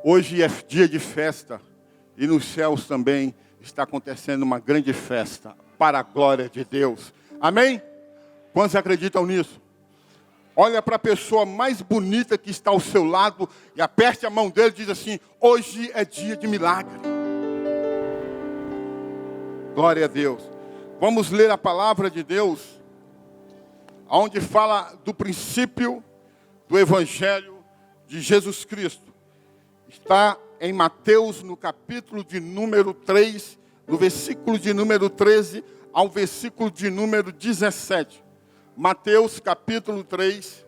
Hoje é dia de festa e nos céus também está acontecendo uma grande festa para a glória de Deus. Amém? Quantos acreditam nisso? Olha para a pessoa mais bonita que está ao seu lado e aperte a mão dele e diz assim: hoje é dia de milagre. Glória a Deus. Vamos ler a palavra de Deus, onde fala do princípio do Evangelho de Jesus Cristo. Está em Mateus, no capítulo de número 3, no versículo de número 13 ao versículo de número 17. Mateus, capítulo 3,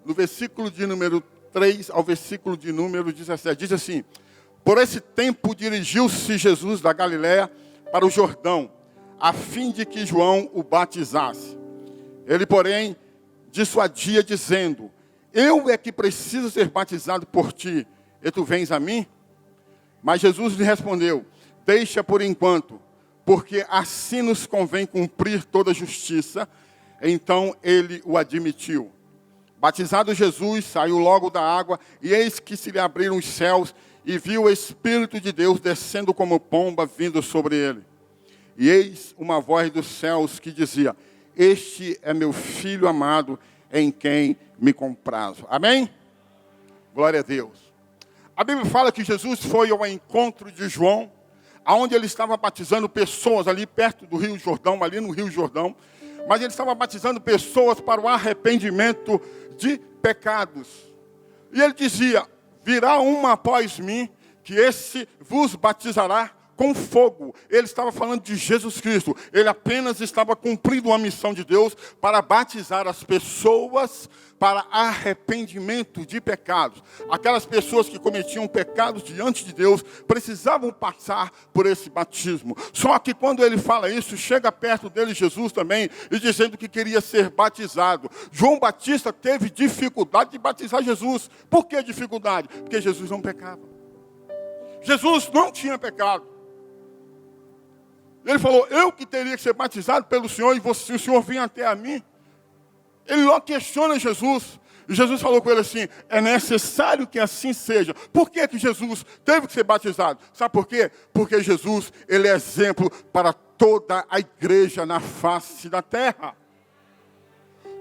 no versículo de número 3 ao versículo de número 17. Diz assim: por esse tempo dirigiu-se Jesus da Galiléia para o Jordão, a fim de que João o batizasse. Ele, porém, dissuadia, dizendo: eu é que preciso ser batizado por ti, e tu vens a mim? Mas Jesus lhe respondeu: deixa por enquanto, porque assim nos convém cumprir toda a justiça. Então ele o admitiu. Batizado Jesus, saiu logo da água, e eis que se lhe abriram os céus, e viu o Espírito de Deus descendo como pomba, vindo sobre ele. E eis uma voz dos céus que dizia: este é meu Filho amado, em quem me comprazo. Amém? Glória a Deus. A Bíblia fala que Jesus foi ao encontro de João, aonde ele estava batizando pessoas ali perto do Rio Jordão, ali no Rio Jordão. Mas ele estava batizando pessoas para o arrependimento de pecados. E ele dizia: virá um após mim, que esse vos batizará com fogo. Ele estava falando de Jesus Cristo. Ele apenas estava cumprindo uma missão de Deus para batizar as pessoas para arrependimento de pecados. Aquelas pessoas que cometiam pecados diante de Deus precisavam passar por esse batismo. Só que quando ele fala isso, chega perto dele Jesus também, e dizendo que queria ser batizado. João Batista teve dificuldade de batizar Jesus. Por que dificuldade? Porque Jesus não pecava. Jesus não tinha pecado. Ele falou: eu que teria que ser batizado pelo Senhor, e você, o Senhor vinha até a mim. Ele logo questiona Jesus. E Jesus falou com ele assim: é necessário que assim seja. Por que Jesus teve que ser batizado? Sabe por quê? Porque Jesus, ele é exemplo para toda a igreja na face da terra.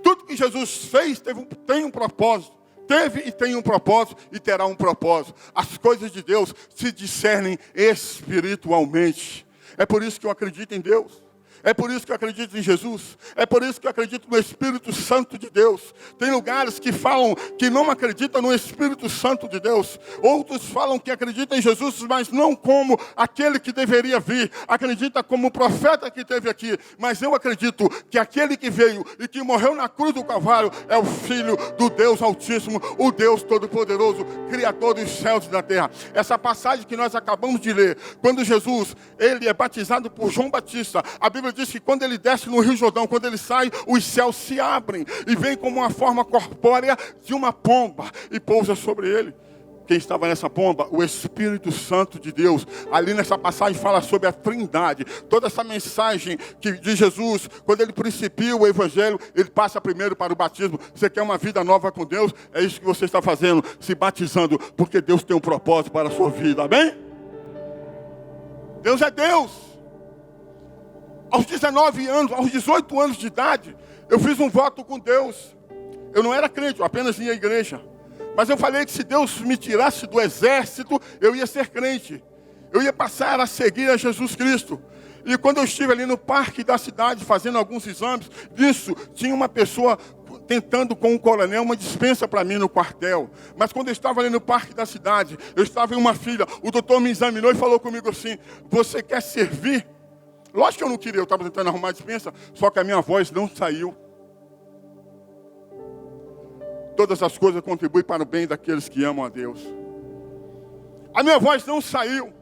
Tudo que Jesus fez tem um propósito. Teve e tem um propósito e terá um propósito. As coisas de Deus se discernem espiritualmente. É por isso que eu acredito em Deus. É por isso que eu acredito em Jesus. É por isso que eu acredito no Espírito Santo de Deus. Tem lugares que falam que não acreditam no Espírito Santo de Deus. Outros falam que acreditam em Jesus, mas não como aquele que deveria vir. Acredita como o profeta que teve aqui. Mas eu acredito que aquele que veio e que morreu na cruz do Calvário é o Filho do Deus Altíssimo, o Deus Todo-Poderoso, Criador dos céus e da terra. Essa passagem que nós acabamos de ler, quando Jesus, ele é batizado por João Batista, a Bíblia diz que quando ele desce no Rio Jordão, quando ele sai, os céus se abrem e vem como uma forma corpórea de uma pomba e pousa sobre ele. Quem estava nessa pomba? O Espírito Santo de Deus. Ali nessa passagem fala sobre a Trindade. Toda essa mensagem de Jesus, quando ele principia o Evangelho, ele passa primeiro para o batismo. Você quer uma vida nova com Deus? É isso que você está fazendo, se batizando, porque Deus tem um propósito para a sua vida. Amém? Deus é Deus. Aos 19 anos, aos 18 anos de idade, eu fiz um voto com Deus. Eu não era crente, eu apenas ia à igreja. Mas eu falei que se Deus me tirasse do exército, eu ia ser crente. Eu ia passar a seguir a Jesus Cristo. E quando eu estive ali no parque da cidade, fazendo alguns exames, nisso tinha uma pessoa tentando com um coronel uma dispensa para mim no quartel. Mas quando eu estava ali no parque da cidade, eu estava em uma fila, o doutor me examinou e falou comigo assim: você quer servir? Lógico que eu não queria, eu estava tentando arrumar a dispensa, só que a minha voz não saiu. Todas as coisas contribuem para o bem daqueles que amam a Deus. A minha voz não saiu.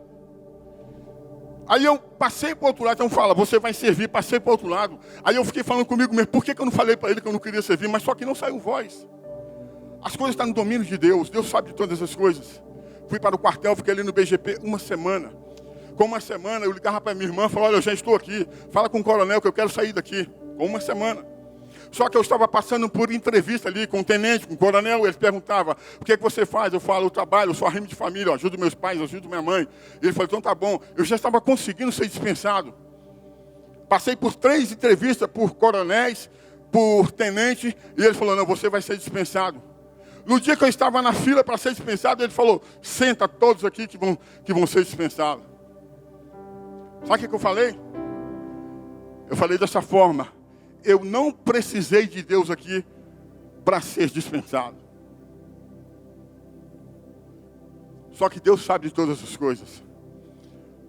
Aí eu passei para o outro lado, então fala: você vai servir, passei para o outro lado. Aí eu fiquei falando comigo mesmo: por que eu não falei para ele que eu não queria servir? Mas só que não saiu voz. As coisas estão no domínio de Deus, Deus sabe de todas as coisas. Fui para o quartel, fiquei ali no BGP uma semana. Com uma semana eu ligava para minha irmã e falava: olha, eu já estou aqui, fala com o coronel que eu quero sair daqui. Com uma semana. Só que eu estava passando por entrevista ali com o tenente, com o coronel, ele perguntava, o que é que você faz? Eu falo, eu trabalho, eu sou arrimo de família, eu ajudo meus pais, eu ajudo minha mãe. E ele falou, então tá bom, eu já estava conseguindo ser dispensado. Passei por 3 entrevistas por coronéis, por tenente, e ele falou, não, você vai ser dispensado. No dia que eu estava na fila para ser dispensado, ele falou, senta todos aqui que vão ser dispensados. Sabe o que eu falei? Eu falei dessa forma, eu não precisei de Deus aqui para ser dispensado. Só que Deus sabe de todas as coisas.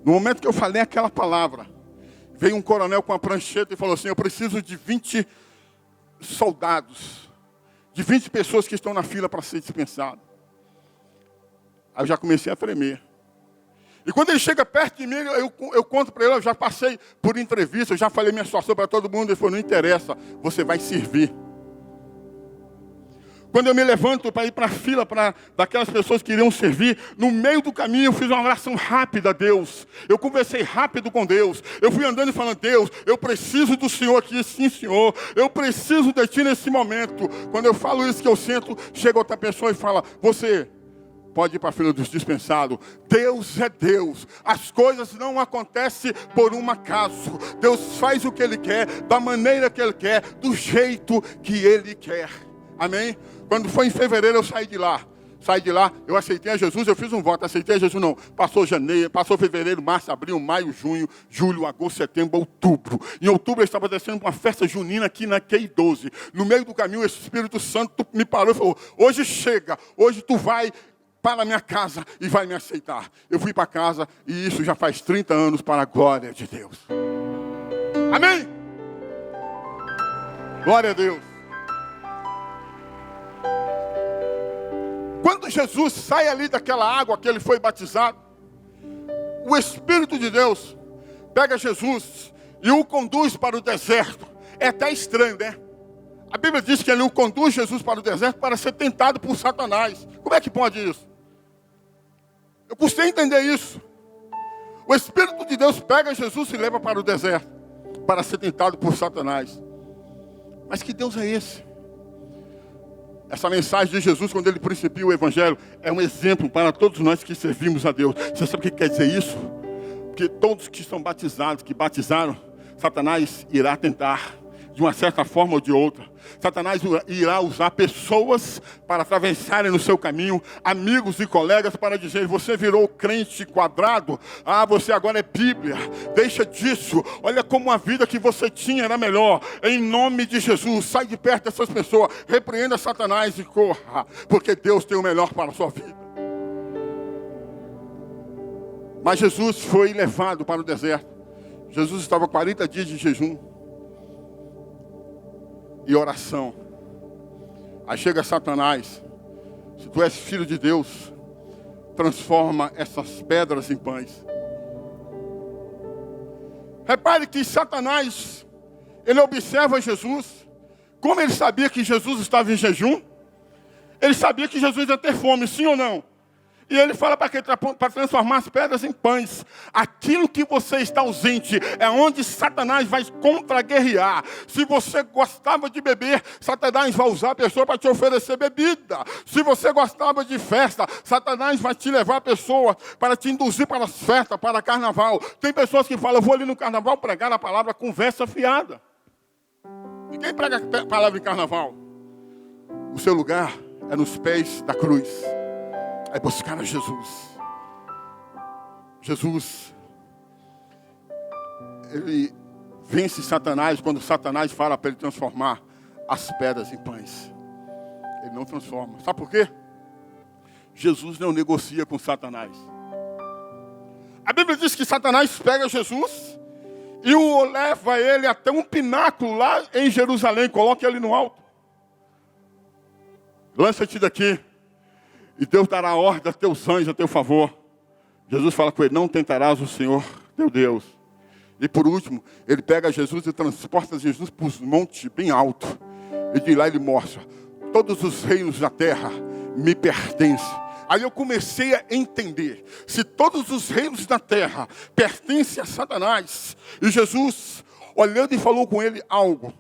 No momento que eu falei aquela palavra, veio um coronel com a prancheta e falou assim, eu preciso de 20 soldados, de 20 pessoas que estão na fila para ser dispensado. Aí eu já comecei a tremer. E quando ele chega perto de mim, eu conto para ele, eu já passei por entrevista, eu já falei minha situação para todo mundo. Ele falou, não interessa, você vai servir. Quando eu me levanto para ir para a fila daquelas pessoas que iriam servir, no meio do caminho eu fiz uma oração rápida a Deus. Eu conversei rápido com Deus. Eu fui andando e falando, Deus, eu preciso do Senhor aqui, sim Senhor. Eu preciso de Ti nesse momento. Quando eu falo isso que eu sento, chega outra pessoa e fala, você pode ir para a fila dos dispensados. Deus é Deus. As coisas não acontecem por um acaso. Deus faz o que Ele quer, da maneira que Ele quer, do jeito que Ele quer. Amém? Quando foi em fevereiro eu saí de lá. Eu aceitei a Jesus, eu fiz um voto, aceitei a Jesus não. Passou janeiro, passou fevereiro, março, abril, maio, junho, julho, agosto, setembro, outubro. Em outubro eu estava descendo para uma festa junina aqui na QI12. No meio do caminho o Espírito Santo me parou e falou, hoje chega, hoje tu vai para a minha casa e vai me aceitar. Eu fui para casa e isso já faz 30 anos para a glória de Deus. Amém? Glória a Deus. Quando Jesus sai ali daquela água que ele foi batizado, o Espírito de Deus pega Jesus e o conduz para o deserto. É até estranho, né? A Bíblia diz que ele o conduz Jesus para o deserto para ser tentado por Satanás. Como é que pode isso? Eu custei entender isso. O Espírito de Deus pega Jesus e leva para o deserto para ser tentado por Satanás. Mas que Deus é esse? Essa mensagem de Jesus, quando ele principia o Evangelho, é um exemplo para todos nós que servimos a Deus. Você sabe o que quer dizer isso? Porque todos que são batizados, que batizaram, Satanás irá tentar, de uma certa forma ou de outra. Satanás irá usar pessoas para atravessarem no seu caminho, amigos e colegas para dizer, você virou crente quadrado, você agora é Bíblia, deixa disso, olha como a vida que você tinha era melhor, em nome de Jesus, sai de perto dessas pessoas, repreenda Satanás e corra, porque Deus tem o melhor para a sua vida. Mas Jesus foi levado para o deserto, Jesus estava 40 dias de jejum, e oração. Aí chega Satanás, se tu és filho de Deus, transforma essas pedras em pães. Repare que Satanás, ele observa Jesus, como ele sabia que Jesus estava em jejum, ele sabia que Jesus ia ter fome, sim ou não? E ele fala para transformar as pedras em pães. Aquilo que você está ausente é onde Satanás vai contra-guerrear. Se você gostava de beber, Satanás vai usar a pessoa para te oferecer bebida. Se você gostava de festa, Satanás vai te levar a pessoa para te induzir para as festas, para carnaval. Tem pessoas que falam, eu vou ali no carnaval pregar a palavra conversa fiada. Ninguém prega a palavra em carnaval. O seu lugar é nos pés da cruz. É buscar a Jesus. Jesus, ele vence Satanás quando Satanás fala para ele transformar as pedras em pães. Ele não transforma. Sabe por quê? Jesus não negocia com Satanás. A Bíblia diz que Satanás pega Jesus e o leva ele até um pináculo lá em Jerusalém. Coloca ele no alto. Lança-te daqui. E Deus dará ordem a teus anjos a teu favor. Jesus fala com ele, não tentarás o Senhor teu Deus. E por último, ele pega Jesus e transporta Jesus para os montes bem alto. E de lá ele mostra, todos os reinos da terra me pertencem. Aí eu comecei a entender, se todos os reinos da terra pertencem a Satanás, e Jesus, olhando e falou com ele algo.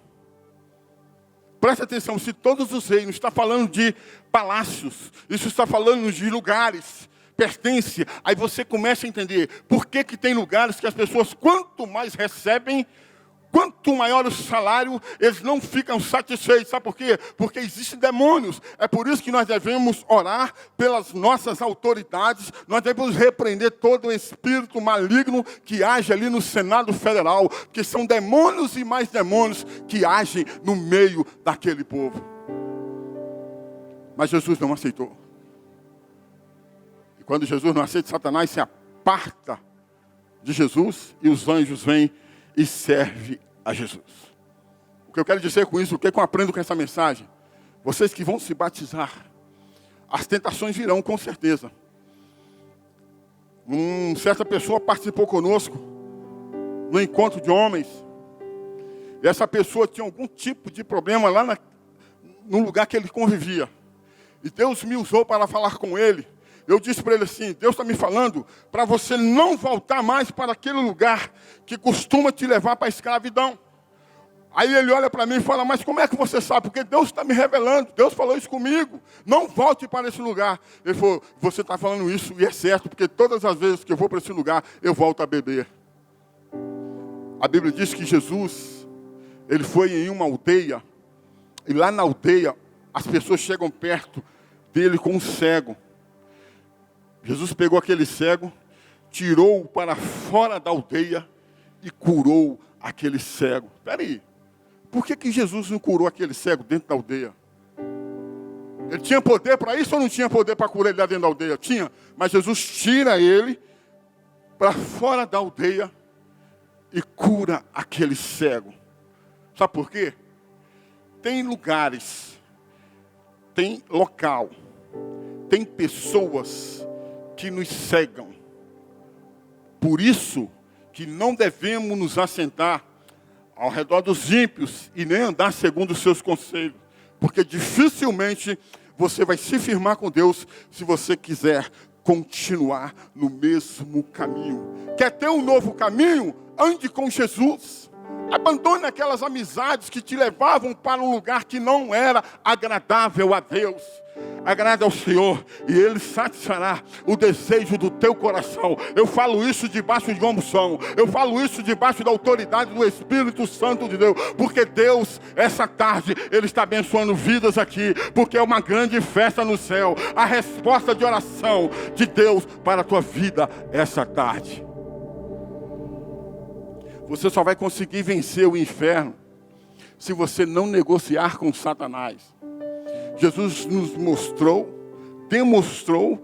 Preste atenção, se todos os reinos, está falando de palácios, isso está falando de lugares, pertence, aí você começa a entender por que tem lugares que as pessoas, quanto mais recebem, quanto maior o salário, eles não ficam satisfeitos. Sabe por quê? Porque existem demônios. É por isso que nós devemos orar pelas nossas autoridades. Nós devemos repreender todo o espírito maligno que age ali no Senado Federal. Que são demônios e mais demônios que agem no meio daquele povo. Mas Jesus não aceitou. E quando Jesus não aceita, Satanás se aparta de Jesus e os anjos vêm e serve a Jesus. O que eu quero dizer com isso, o que eu aprendo com essa mensagem? Vocês que vão se batizar, as tentações virão com certeza. Certa pessoa participou conosco no encontro de homens. E essa pessoa tinha algum tipo de problema lá no lugar que ele convivia. E Deus me usou para falar com ele. Eu disse para ele assim, Deus está me falando para você não voltar mais para aquele lugar que costuma te levar para a escravidão. Aí ele olha para mim e fala, mas como é que você sabe? Porque Deus está me revelando, Deus falou isso comigo. Não volte para esse lugar. Ele falou, você está falando isso e é certo, porque todas as vezes que eu vou para esse lugar, eu volto a beber. A Bíblia diz que Jesus, ele foi em uma aldeia, e lá na aldeia, as pessoas chegam perto dele com um cego. Jesus pegou aquele cego, tirou-o para fora da aldeia e curou aquele cego. Espera aí, por que Jesus não curou aquele cego dentro da aldeia? Ele tinha poder para isso ou não tinha poder para curar ele lá dentro da aldeia? Tinha, mas Jesus tira ele para fora da aldeia e cura aquele cego. Sabe por quê? Tem lugares, tem local, tem pessoas que nos cegam. Por isso que não devemos nos assentar ao redor dos ímpios e nem andar segundo os seus conselhos. Porque dificilmente você vai se firmar com Deus se você quiser continuar no mesmo caminho. Quer ter um novo caminho? Ande com Jesus. Abandone aquelas amizades que te levavam para um lugar que não era agradável a Deus. Agrada ao Senhor e Ele satisfará o desejo do teu coração. Eu falo isso debaixo de unção. Eu falo isso debaixo da autoridade do Espírito Santo de Deus. Porque Deus, essa tarde, Ele está abençoando vidas aqui. Porque é uma grande festa no céu. A resposta de oração de Deus para a tua vida essa tarde. Você só vai conseguir vencer o inferno se você não negociar com Satanás. Jesus nos demonstrou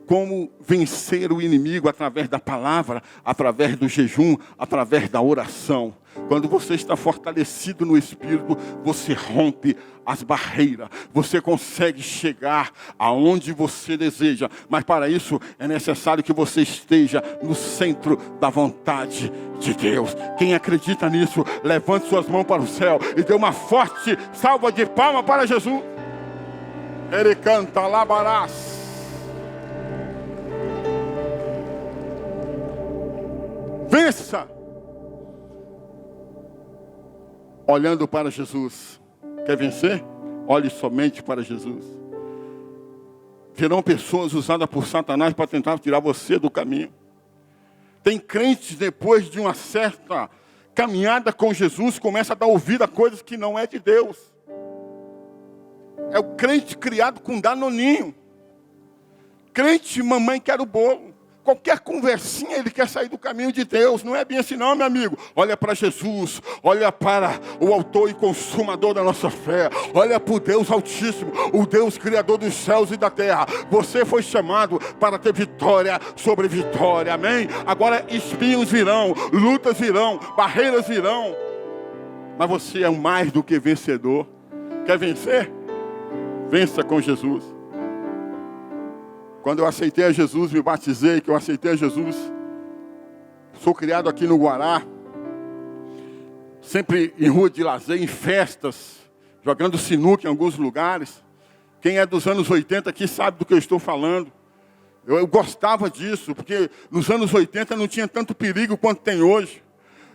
como vencer o inimigo através da palavra, através do jejum, através da oração. Quando você está fortalecido no Espírito, você rompe as barreiras. Você consegue chegar aonde você deseja. Mas para isso é necessário que você esteja no centro da vontade de Deus. Quem acredita nisso, levante suas mãos para o céu e dê uma forte salva de palmas para Jesus. Ele canta labarás. Vença olhando para Jesus. Quer vencer? Olhe somente para Jesus. Virão pessoas usadas por Satanás para tentar tirar você do caminho. Tem crentes, depois de uma certa caminhada com Jesus, começa a dar ouvido a coisas que não é de Deus. É o crente criado com danoninho. Crente, mamãe quer o bolo. Qualquer conversinha ele quer sair do caminho de Deus. Não é bem assim não, meu amigo. Olha para Jesus. Olha para o autor e consumador da nossa fé. Olha para o Deus Altíssimo. O Deus Criador dos céus e da terra. Você foi chamado para ter vitória sobre vitória. Amém? Agora espinhos virão. Lutas virão. Barreiras virão. Mas você é mais do que vencedor. Quer vencer? Vença com Jesus. Quando eu aceitei a Jesus, me batizei, que eu aceitei a Jesus, sou criado aqui no Guará, sempre em rua de lazer, em festas, jogando sinuca em alguns lugares. Quem é dos anos 80 aqui sabe do que eu estou falando. Eu gostava disso, porque nos anos 80 não tinha tanto perigo quanto tem hoje.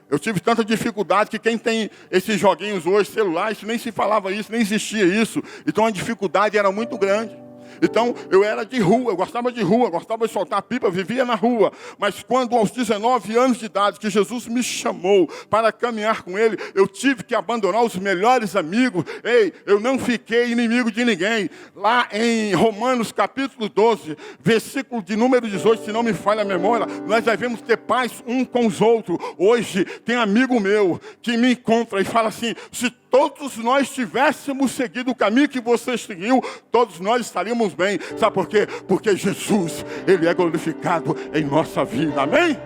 Eu tive tanta dificuldade que quem tem esses joguinhos hoje, celular, isso nem se falava isso, nem existia isso. Então a dificuldade era muito grande. Então eu era de rua, eu gostava de rua, gostava de soltar pipa, vivia na rua. Mas quando aos 19 anos de idade que Jesus me chamou para caminhar com Ele, eu tive que abandonar os melhores amigos. Ei, eu não fiquei inimigo de ninguém. Lá em Romanos capítulo 12, versículo de número 18, se não me falha a memória, nós devemos ter paz um com os outros. Hoje tem amigo meu que me encontra e fala assim: se todos nós tivéssemos seguido o caminho que você seguiu, todos nós estaríamos bem. Sabe por quê? Porque Jesus, Ele é glorificado em nossa vida. Amém?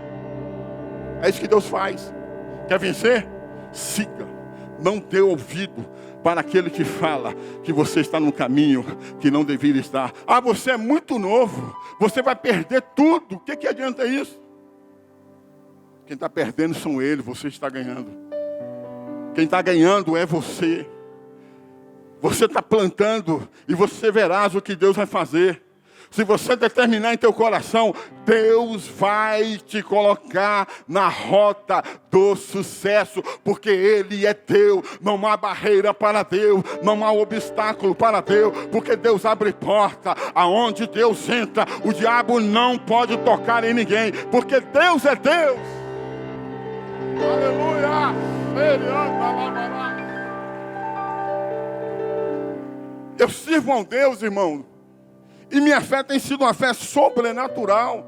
É isso que Deus faz. Quer vencer? Siga. Não dê ouvido para aquele que fala que você está num caminho que não deveria estar. Ah, você é muito novo. Você vai perder tudo. O que adianta isso? Quem está perdendo são eles, você está ganhando. Quem está ganhando é você. Você está plantando e você verás o que Deus vai fazer. Se você determinar em teu coração, Deus vai te colocar na rota do sucesso, porque Ele é Deus. Não há barreira para Deus, não há obstáculo para Deus, porque Deus abre porta. Aonde Deus entra, o diabo não pode tocar em ninguém, porque Deus é Deus. Aleluia! Eu sirvo a um Deus, irmão, e minha fé tem sido uma fé sobrenatural.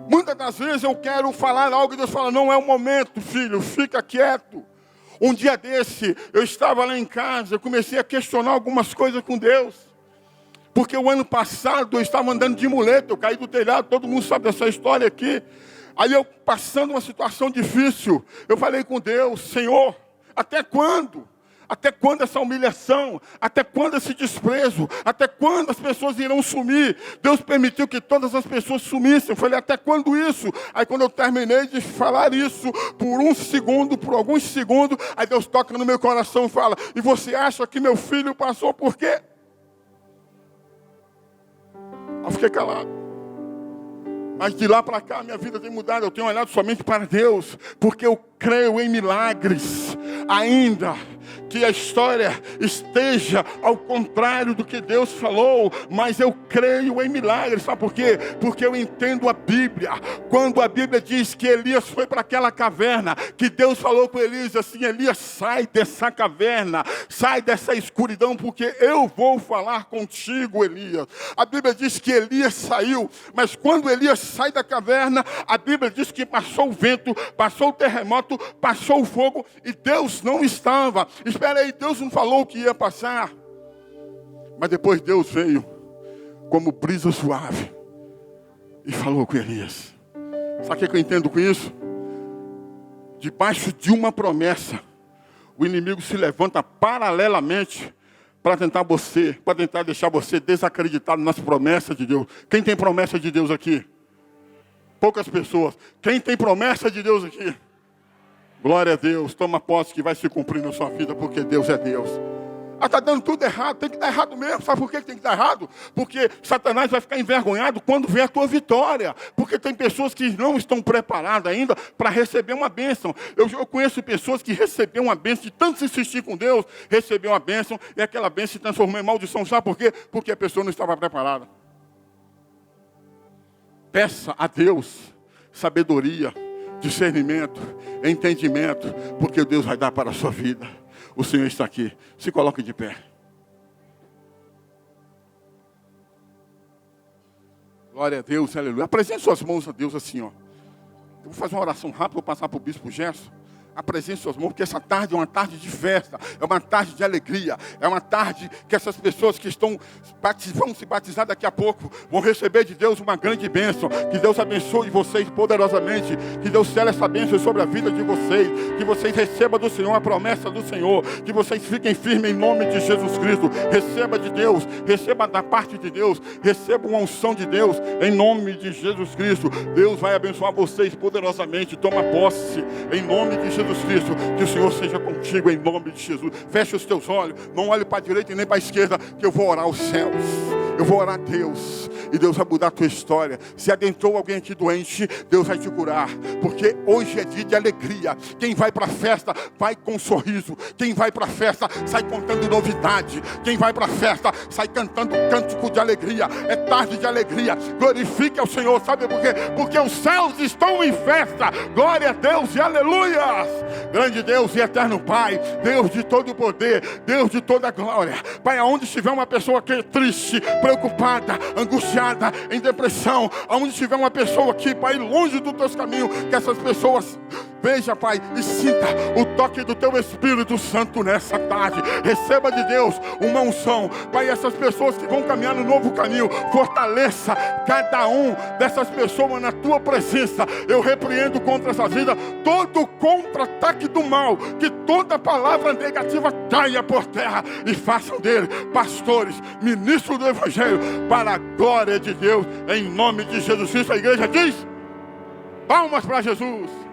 Muitas das vezes eu quero falar algo e Deus fala: não é o momento, filho, fica quieto. Um dia desse, eu estava lá em casa, eu comecei a questionar algumas coisas com Deus. Porque o ano passado eu estava andando de muleta, eu caí do telhado, todo mundo sabe dessa história aqui. Aí eu, passando uma situação difícil, eu falei com Deus: Senhor, até quando? Até quando essa humilhação? Até quando esse desprezo? Até quando as pessoas irão sumir? Deus permitiu que todas as pessoas sumissem. Eu falei: até quando isso? Aí quando eu terminei de falar isso, por alguns segundos, aí Deus toca no meu coração e fala: e você acha que meu filho passou por quê? Eu fiquei calado. Mas de lá para cá, minha vida tem mudado. Eu tenho olhado somente para Deus, porque eu creio em milagres. Ainda que a história esteja ao contrário do que Deus falou, mas eu creio em milagres. Sabe por quê? Porque eu entendo a Bíblia. Quando a Bíblia diz que Elias foi para aquela caverna, que Deus falou com Elias assim: Elias, sai dessa caverna, sai dessa escuridão, porque eu vou falar contigo, Elias. A Bíblia diz que Elias saiu, mas quando Elias sai da caverna, a Bíblia diz que passou o vento, passou o terremoto, passou o fogo, e Deus não estava. Espera aí, Deus não falou que ia passar. Mas depois Deus veio como brisa suave e falou com Elias. Sabe o que eu entendo com isso? Debaixo de uma promessa, o inimigo se levanta paralelamente para tentar deixar você desacreditado nas promessas de Deus. Quem tem promessa de Deus aqui? Poucas pessoas. Quem tem promessa de Deus aqui? Glória a Deus. Toma posse que vai se cumprir na sua vida, porque Deus é Deus. Ah, está dando tudo errado. Tem que dar errado mesmo. Sabe por que tem que dar errado? Porque Satanás vai ficar envergonhado quando vê a tua vitória. Porque tem pessoas que não estão preparadas ainda para receber uma bênção. Eu conheço pessoas que receberam uma bênção, de tanto insistir com Deus, recebeu uma bênção, e aquela bênção se transformou em maldição. Sabe por quê? Porque a pessoa não estava preparada. Peça a Deus sabedoria, discernimento, entendimento, porque Deus vai dar para a sua vida. O Senhor está aqui. Se coloque de pé. Glória a Deus, aleluia. Apresente suas mãos a Deus assim, ó. Eu vou fazer uma oração rápida, vou passar para o bispo Gerson. Apresente suas mãos, porque essa tarde é uma tarde de festa, é uma tarde de alegria, é uma tarde que essas pessoas que vão se batizar daqui a pouco, vão receber de Deus uma grande bênção. Que Deus abençoe vocês poderosamente, que Deus cele essa bênção sobre a vida de vocês, que vocês recebam do Senhor a promessa do Senhor, que vocês fiquem firmes em nome de Jesus Cristo. Receba de Deus, receba da parte de Deus, receba uma unção de Deus, em nome de Jesus Cristo. Deus vai abençoar vocês poderosamente. Toma posse, em nome de Jesus Cristo. Que o Senhor seja contigo, em nome de Jesus. Feche os teus olhos, não olhe para a direita e nem para a esquerda, que eu vou orar aos céus. Eu vou orar a Deus. e Deus vai mudar a tua história. Se adentrou alguém aqui doente, Deus vai te curar, porque hoje é dia de alegria. Quem vai para a festa, vai com um sorriso. Quem vai para a festa, sai contando novidade. Quem vai para a festa, sai cantando cântico de alegria. É tarde de alegria. Glorifique ao Senhor, sabe por quê? Porque os céus estão em festa. Glória a Deus e aleluias. Grande Deus e eterno Pai, Deus de todo o poder, Deus de toda a glória. Pai, aonde estiver uma pessoa que é triste, preocupada, angustiada, em depressão, aonde estiver uma pessoa aqui, Pai, longe dos teus caminhos, que essas pessoas veja, Pai, e sinta o toque do teu Espírito Santo nessa tarde. Receba de Deus uma unção. Pai, essas pessoas que vão caminhar no novo caminho, fortaleça cada um dessas pessoas na tua presença. Eu repreendo contra essa vida todo contra-ataque do mal, que toda palavra negativa caia por terra e façam dele pastores, ministros do Evangelho, para a glória de Deus, em nome de Jesus Cristo. A igreja diz: palmas para Jesus.